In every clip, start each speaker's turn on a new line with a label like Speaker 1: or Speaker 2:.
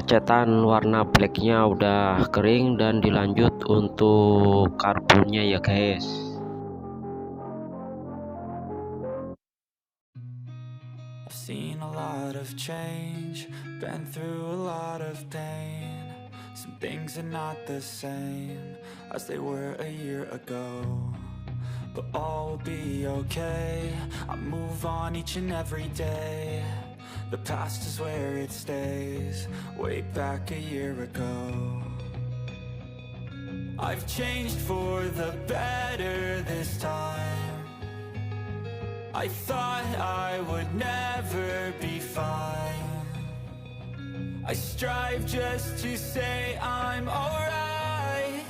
Speaker 1: Pengecatan warna blacknya udah kering dan dilanjut untuk karbonnya ya guys.
Speaker 2: I've seen a lot of change, been through a lot of pain. Some things are not the same as they were a year ago, but all will be okay. I move on each and every day. The past is where it stays, way back a year ago. I've changed for the better this time. I thought I would never be fine. I strive just to say I'm alright,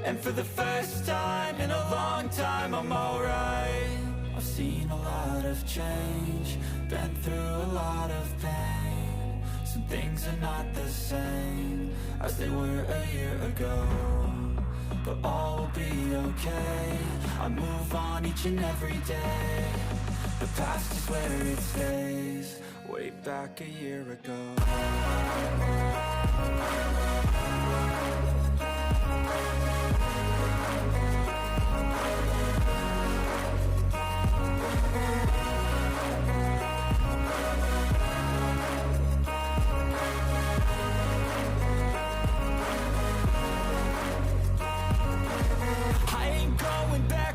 Speaker 2: and for the first time in a long time I'm alright. I've seen a lot of change, been through a lot of pain. Some things are not the same as they were a year ago, but all will be okay. I move on each and every day. The past is where it stays, way back a year ago.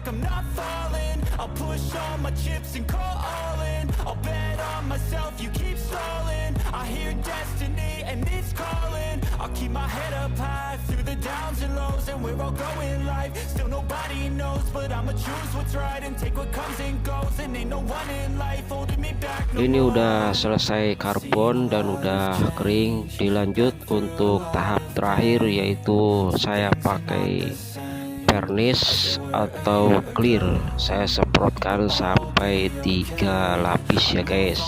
Speaker 2: I'm not falling, I'll push all my chips and call all in. I'll bet on myself, you keep stalling. I hear destiny and it's calling. I'll keep my head up high through the downs and lows, and we're all going life. Still nobody knows, but I'ma choose what's right and take what comes and goes. And ain't no one in life holding me back no
Speaker 1: Ini
Speaker 2: more.
Speaker 1: udah selesai karbon dan udah kering. Dilanjut untuk tahap terakhir, yaitu saya pakai varnish atau clear. Saya semprotkan sampai 3 lapis ya guys.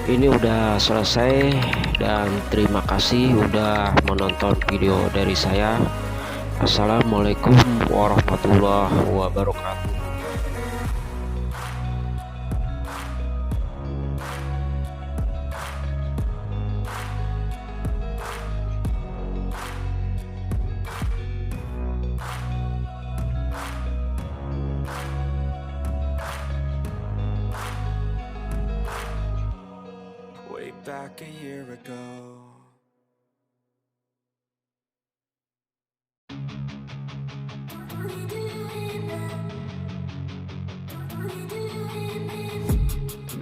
Speaker 1: Ini udah selesai, dan terima kasih udah menonton video dari saya. Assalamualaikum warahmatullahi wabarakatuh.
Speaker 2: Way back a year ago.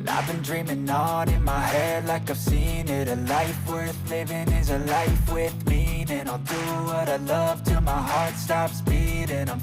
Speaker 2: I've been dreaming on in my head like I've seen it. A life worth living is a life with meaning. I'll do what I love till my heart stops beating. I'm